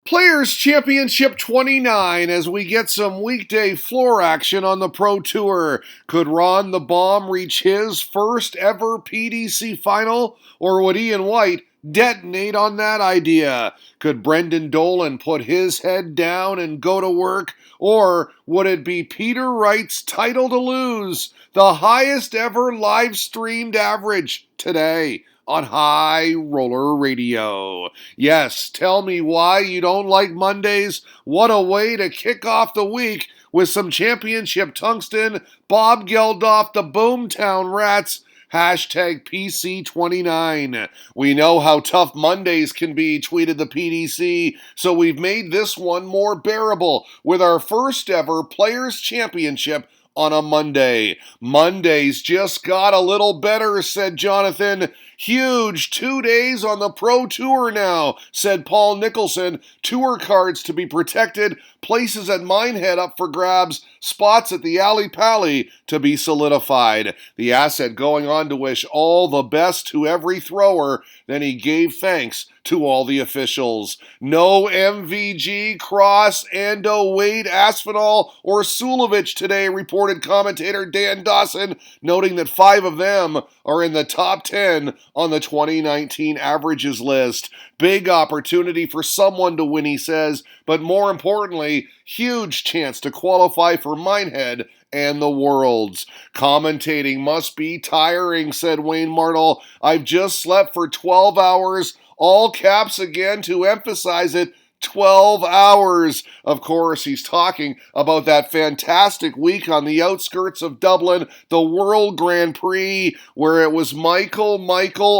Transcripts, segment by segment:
Players Championship 29 as we get some weekday floor action on the Pro Tour. Could Ron the Bomb reach his first ever PDC final, or would Ian White detonate on that idea? Could Brendan Dolan put his head down and go to work, or would it be Peter Wright's title to lose, the highest ever live streamed average today on High Roller Radio? Yes, tell me why you don't like Mondays. What a way to kick off the week with some championship tungsten. Bob Geldof, the Boomtown Rats. Hashtag PC29. We know how tough Mondays can be, tweeted the PDC, so we've made this one more bearable with our first ever Players Championship on a Monday. Mondays just got a little better, said Jonathan. Huge 2 days on the Pro Tour now, said Paul Nicholson. Tour cards to be protected, places at Minehead up for grabs, spots at the Alley Pally to be solidified. The asset going on to wish all the best to every thrower, then he gave thanks to all the officials. No MVG, Cross, Ando, Wade, Aspinall, or Sulovich today, reported commentator Dan Dawson, noting that 5 of them are in the top 10 on the 2019 averages list. Big opportunity for someone to win, he says, but more importantly, huge chance to qualify for Minehead and the Worlds. Commentating must be tiring, said Wayne Martle. I've just slept for 12 hours, all caps again to emphasize it, 12 hours. Of course, he's talking about that fantastic week on the outskirts of Dublin, the World Grand Prix, where it was Michael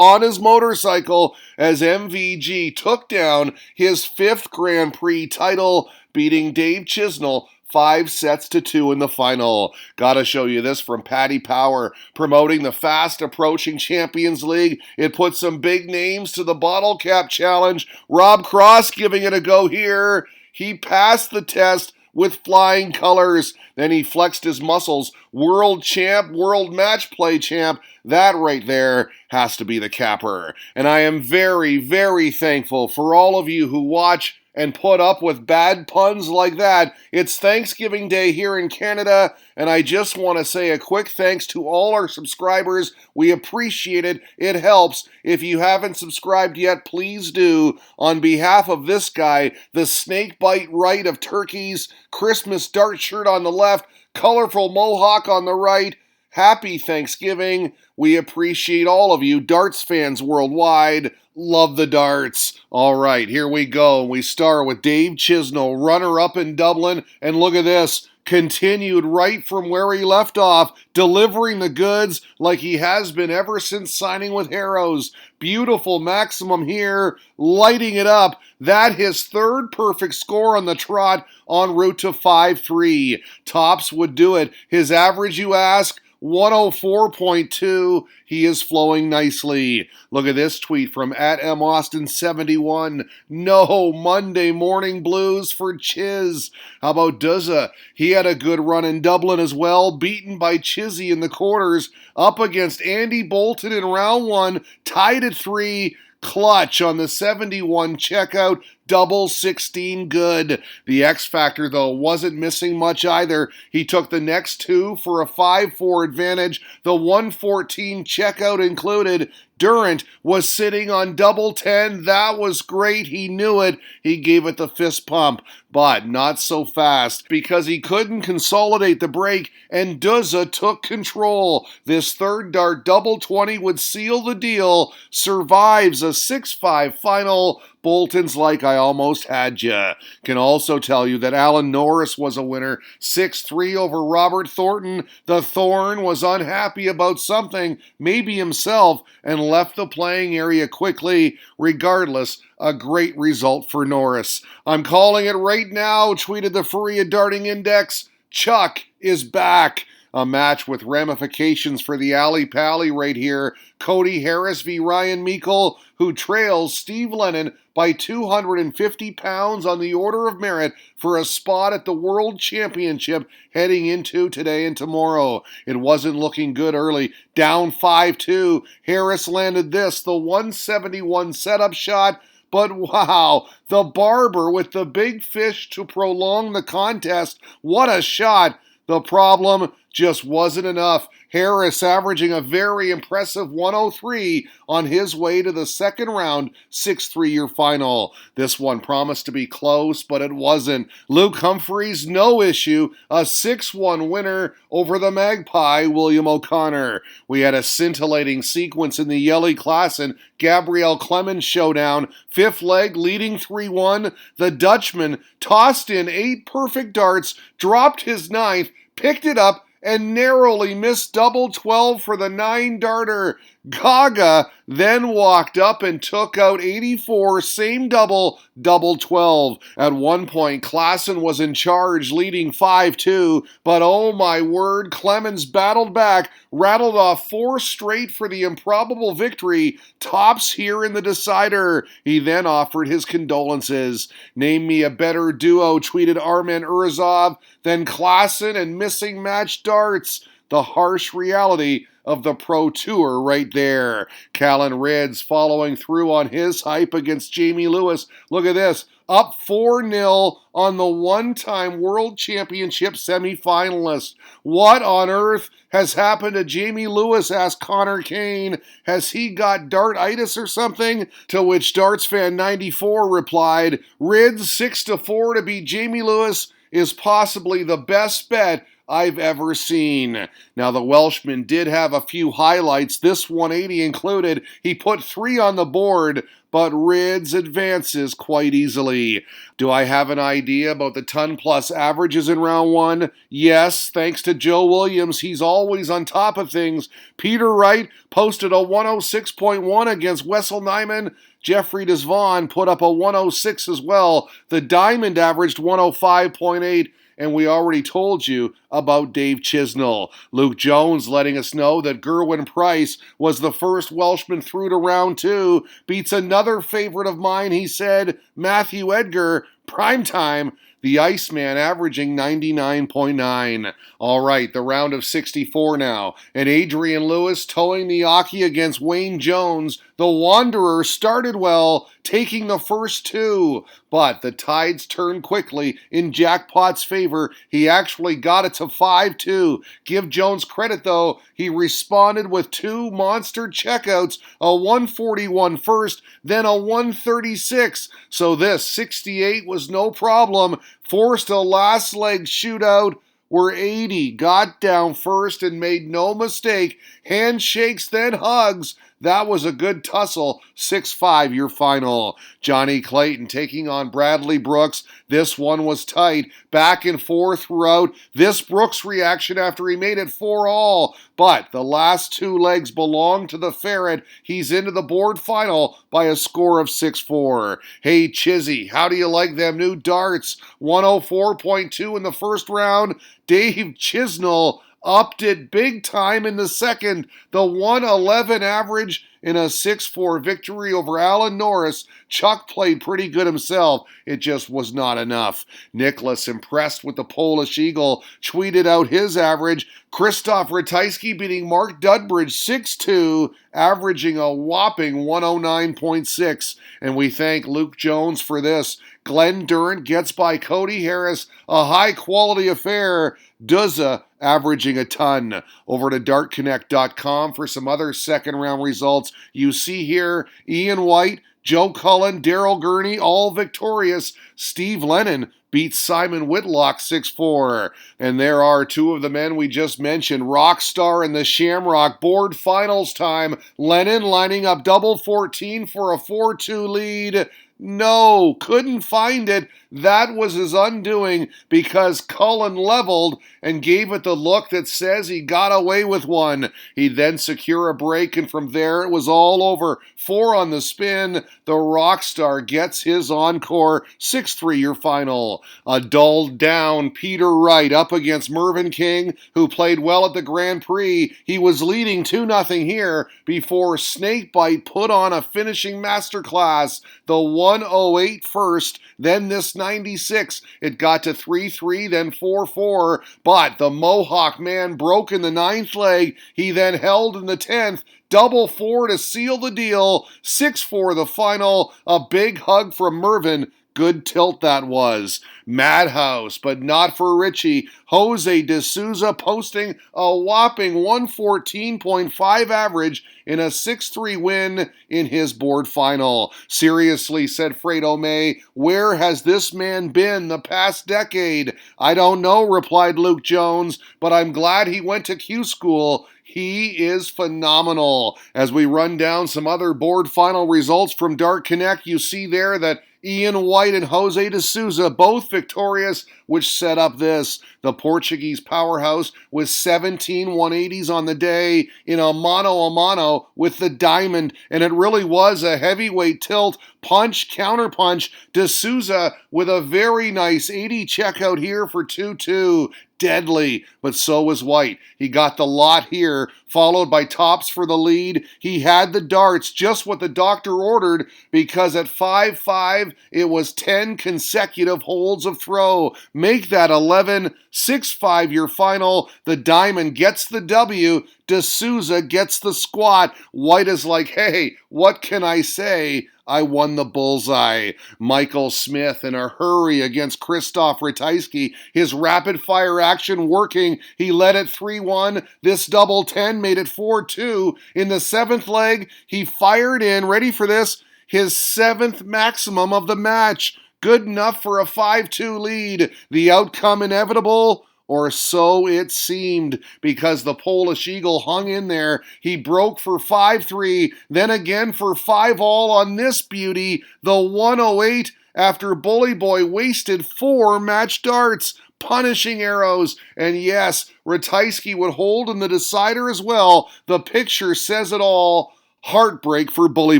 on his motorcycle as MVG took down his 5th Grand Prix title, beating Dave Chisnell 5-2 in the final. Gotta show you this from Paddy Power. Promoting the fast approaching Champions League, it put some big names to the bottle cap challenge. Rob Cross giving it a go here. He passed the test with flying colors. Then he flexed his muscles. World champ, world match play champ. That right there has to be the capper. And I am very, very thankful for all of you who watch and put up with bad puns like that. It's Thanksgiving Day here in Canada, and I just want to say a quick thanks to all our subscribers. We appreciate it. It helps. If you haven't subscribed yet, please do. On behalf of this guy, the snake bite right of turkeys, Christmas dart shirt on the left, colorful mohawk on the right, happy Thanksgiving. We appreciate all of you, darts fans worldwide. Love the darts. All right, here we go. We start with Dave Chisnell, runner-up in Dublin. And look at this. Continued right from where he left off, delivering the goods like he has been ever since signing with Harrows. Beautiful maximum here, lighting it up. That his 3rd perfect score on the trot, en route to 5-3. Tops would do it. His average, you ask? 104.2. He is flowing nicely. Look at this tweet from @MAustin71. No Monday morning blues for Chiz. How about Duzza? He had a good run in Dublin as well, beaten by Chizzy in the quarters, up against Andy Bolton in round 1, tied at 3. Clutch on the 71 checkout, double 16 good. The X Factor, though, wasn't missing much either. He took the next 2 for a 5-4 advantage. The 114 checkout included. Durant was sitting on double 10. That was great. He knew it. He gave it the fist pump, but not so fast because he couldn't consolidate the break, and Duzza took control. This 3rd dart double 20 would seal the deal. Survives a 6-5 final. Bolton's like I almost had ya. Can also tell you that Alan Norris was a winner, 6-3 over Robert Thornton. The Thorn was unhappy about something, maybe himself, and left the playing area quickly. Regardless, a great result for Norris. I'm calling it right now, tweeted the Furia Darting Index. Chuck is back. A match with ramifications for the Alley Pally right here. Cody Harris v. Ryan Meikle, who trails Steve Lennon by 250 pounds on the order of merit for a spot at the World Championship heading into today and tomorrow. It wasn't looking good early. Down 5-2. Harris landed this, the 171 setup shot, but wow, the barber with the big fish to prolong the contest. What a shot! The problem just wasn't enough. Harris averaging a very impressive 103 on his way to the second round 6-3 year final. This one promised to be close, but it wasn't. Luke Humphreys, no issue, a 6-1 winner over the Magpie, William O'Connor. We had a scintillating sequence in the Yelly Class and Gabriel Clemens showdown. Fifth leg leading 3-1. The Dutchman tossed in 8 perfect darts, dropped his ninth, picked it up, and narrowly missed double 12 for the 9-darter. Gaga then walked up and took out 84, same double 12. At one point, Klassen was in charge, leading 5-2, but oh my word, Clemens battled back, rattled off 4 straight for the improbable victory, tops here in the decider. He then offered his condolences. Name me a better duo, tweeted Armen Urazov, than Klassen and missing match darts. The harsh reality of the Pro Tour right there. Callan Rids following through on his hype against Jamie Lewis. Look at this. Up 4-0 on the one-time World Championship semifinalist. What on earth has happened to Jamie Lewis, asked Connor Kane. Has he got dartitis or something? To which DartsFan94 replied, Rids 6-4 to beat Jamie Lewis is possibly the best bet I've ever seen. Now, the Welshman did have a few highlights. This 180 included. He put 3 on the board, but Rids advances quite easily. Do I have an idea about the ton-plus averages in round 1? Yes, thanks to Joe Williams. He's always on top of things. Peter Wright posted a 106.1 against Wessel Nyman. Jeffrey Desvaughn put up a 106 as well. The Diamond averaged 105.8. And we already told you about Dave Chisnell. Luke Jones letting us know that Gerwyn Price was the first Welshman through to round 2. Beats another favorite of mine, he said, Matthew Edgar, primetime. The Iceman averaging 99.9. All right, the round of 64 now. And Adrian Lewis towing the Aki against Wayne Jones. The Wanderer started well, taking the first 2. But the tides turned quickly in Jackpot's favor. He actually got it to 5-2. Give Jones credit, though. He responded with 2 monster checkouts, a 141 first, then a 136. So this 68 was no problem. Forced a last leg shootout where 80 got down first and made no mistake. Handshakes, then hugs. That was a good tussle. 6-5 your final. Johnny Clayton taking on Bradley Brooks. This one was tight. Back and forth throughout. This Brooks reaction after he made it 4-all. But the last 2 legs belong to the Ferret. He's into the board final by a score of 6-4. Hey Chizzy, how do you like them new darts? 104.2 in the first round. Dave Chisnell upped it big time in the second. The 111 average in a 6-4 victory over Alan Norris. Chuck played pretty good himself. It just was not enough. Nicholas, impressed with the Polish Eagle, tweeted out his average. Krzysztof Ratajski beating Mark Dudbridge 6-2, averaging a whopping 109.6. And we thank Luke Jones for this. Glenn Durant gets by Cody Harris, a high-quality affair. Duzza averaging a ton. Over to dartconnect.com for some other second-round results. You see here Ian White, Joe Cullen, Daryl Gurney, all victorious. Steve Lennon beats Simon Whitlock 6-4. And there are 2 of the men we just mentioned, Rockstar and the Shamrock. Board finals time. Lennon lining up double 14 for a 4-2 lead. No, couldn't find it. That was his undoing because Cullen leveled and gave it the look that says he got away with one. He'd then secure a break, and from there it was all over. 4 on the spin. The Rockstar gets his encore. 6-3 your final. A dulled down Peter Wright up against Mervyn King, who played well at the Grand Prix. He was leading 2-0 here before Snakebite put on a finishing masterclass. The 108 first, then this 96. It got to 3-3, then 4-4, but the Mohawk man broke in the 9th leg. He then held in the 10th. Double 4 to seal the deal. 6-4 the final. A big hug from Mervyn. Good tilt that was. Madhouse, but not for Richie. Jose de Souza posting a whopping 114.5 average in a 6-3 win in his board final. Seriously, said Fredo May, where has this man been the past decade? I don't know, replied Luke Jones, but I'm glad he went to Q school. He is phenomenal. As we run down some other board final results from Dart Connect, you see there that Ian White and Jose de Souza both victorious, which set up this. The Portuguese powerhouse with 17 180s on the day in a mano with the diamond, and it really was a heavyweight tilt, punch, counterpunch. De Souza with a very nice 80 checkout here for 2-2. Deadly, but so was White. He got the lot here, followed by tops for the lead. He had the darts, just what the doctor ordered, because at 5-5, it was 10 consecutive holds of throw. Make that 11, 6-5 your final. The diamond gets the W. De Souza gets the squat. White is like, hey, what can I say? I won the bullseye. Michael Smith in a hurry against Krzysztof Ratajski. His rapid-fire action working. He led it 3-1. This double 10 made it 4-2. In the 7th leg, he fired in, ready for this, his 7th maximum of the match. Good enough for a 5-2 lead. The outcome inevitable? Or so it seemed, because the Polish Eagle hung in there. He broke for 5-3, then again for 5-all on this beauty, the 108, after Bully Boy wasted 4 match darts, punishing arrows. And yes, Ratajski would hold in the decider as well. The picture says it all. Heartbreak for Bully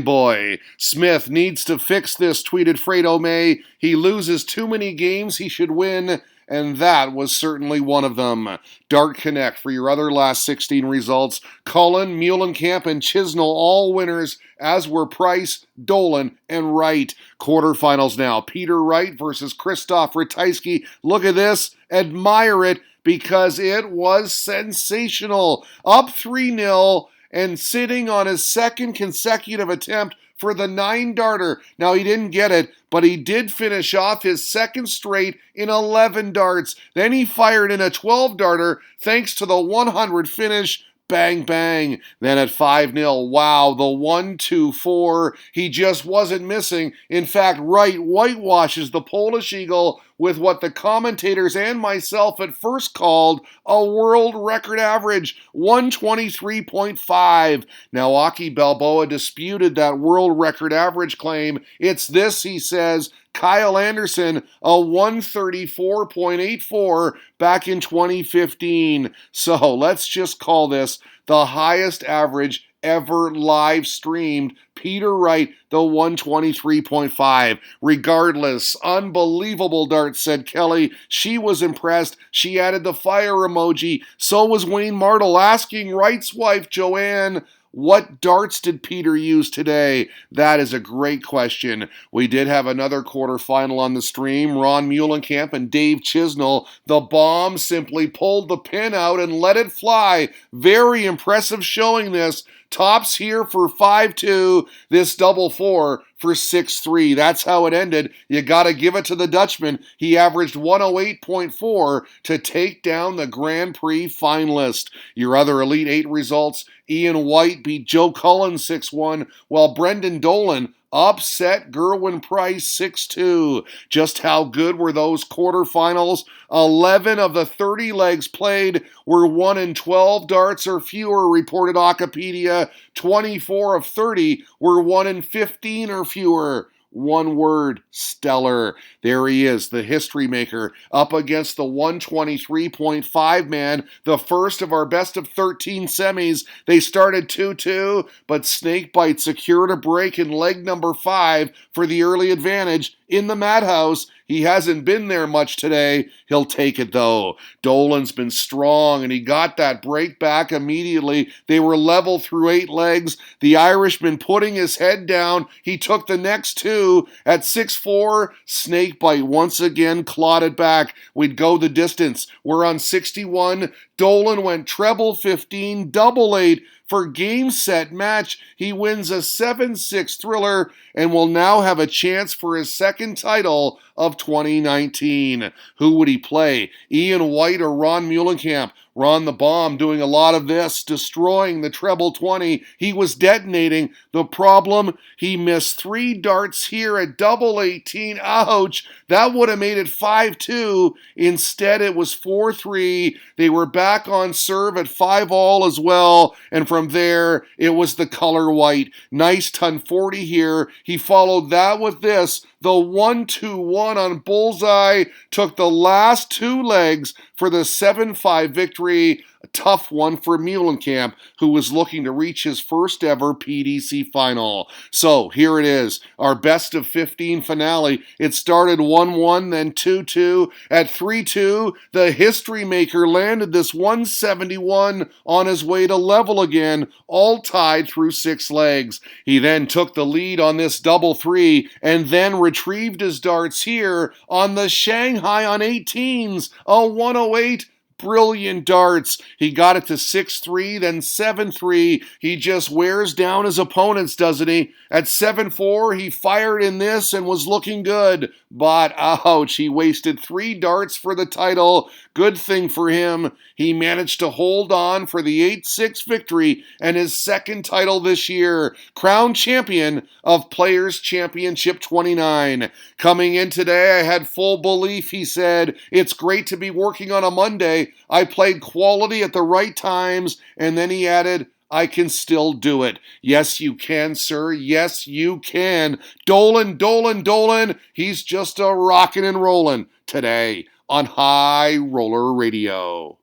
Boy. Smith needs to fix this, tweeted Fredo May. He loses too many games he should win, and that was certainly one of them. Dart Connect for your other last 16 results. Cullen, Muhlenkamp, and Chisnell all winners, as were Price, Dolan, and Wright. Quarterfinals now. Peter Wright versus Krzysztof Ratajski. Look at this. Admire it, because it was sensational. Up 3-0 and sitting on his second consecutive attempt for the 9-darter. Now, he didn't get it, but he did finish off his second straight in 11 darts. Then he fired in a 12-darter thanks to the 100 finish. Bang, bang. Then at 5-0, wow, the 1-2-4. He just wasn't missing. In fact, Wright whitewashes the Polish Eagle with what the commentators and myself at first called a world record average, 123.5. Now, Aki Balboa disputed that world record average claim. It's this, he says, Kyle Anderson, a 134.84 back in 2015. So let's just call this the highest average ever live streamed. Peter Wright, the 123.5. Regardless, unbelievable darts, said Kelly. She was impressed. She added the fire emoji. So was Wayne Martle, asking Wright's wife, Joanne, what darts did Peter use today? That is a great question. We did have another quarterfinal on the stream. Ron Muhlenkamp and Dave Chisnell. The bomb simply pulled the pin out and let it fly. Very impressive showing this. Tops here for 5-2. This double 4 for 6-3. That's how it ended. You got to give it to the Dutchman. He averaged 108.4 to take down the Grand Prix finalist. Your other Elite 8 results, Ian White beat Joe Cullen 6-1, while Brendan Dolan upset Gerwin Price 6-2. Just how good were those quarterfinals? 11 of the 30 legs played were won in 12 darts or fewer, reported Wikipedia. 24 of 30 were won in 15 or fewer. One word, stellar. There he is, the history maker, up against the 123.5 man, the first of our best of 13 semis. They started 2-2, but Snakebite secured a break in leg number 5 for the early advantage. In the Madhouse, He hasn't been there much today. He'll take it, though. Dolan's been strong, and he got that break back immediately. They were level through 8 legs. The Irishman putting his head down. He took the next 2 at 6-4. Snakebite once again clawed it back. We'd go the distance. We're on 61. Dolan went treble 15, double 8 for game, set, match. He wins a 7-6 thriller and will now have a chance for his second title of 2019. Who would he play? Ian White or Ron Muhlenkamp? Ron the Bomb doing a lot of this, destroying the treble 20. He was detonating. The problem, he missed 3 darts here at double 18. Ouch! That would have made it 5-2. Instead, it was 4-3. They were back on serve at 5-all as well, and from there, it was the color white. Nice ton 40 here. He followed that with this. The 1-2-1 on Bullseye took the last 2 legs for the 7-5 victory. A tough one for Muhlenkamp, who was looking to reach his first ever PDC final. So here it is, our best of 15 finale. It started 1-1, then 2-2. At 3-2, the history maker landed this 171 on his way to level again, all tied through 6 legs. He then took the lead on this double 3 and then retrieved his darts here on the Shanghai on 18s, a 108. Brilliant darts. He got it to 6-3, then 7-3. He just wears down his opponents, doesn't he? At 7-4, he fired in this and was looking good. But, ouch, he wasted 3 darts for the title. Good thing for him. He managed to hold on for the 8-6 victory and his second title this year. Crown champion of Players Championship 29. Coming in today, I had full belief, he said. It's great to be working on a Monday. I played quality at the right times, and then he added, I can still do it. Yes, you can, sir. Yes, you can. Dolan, Dolan, Dolan. He's just a rockin' and rollin' today on High Roller Radio.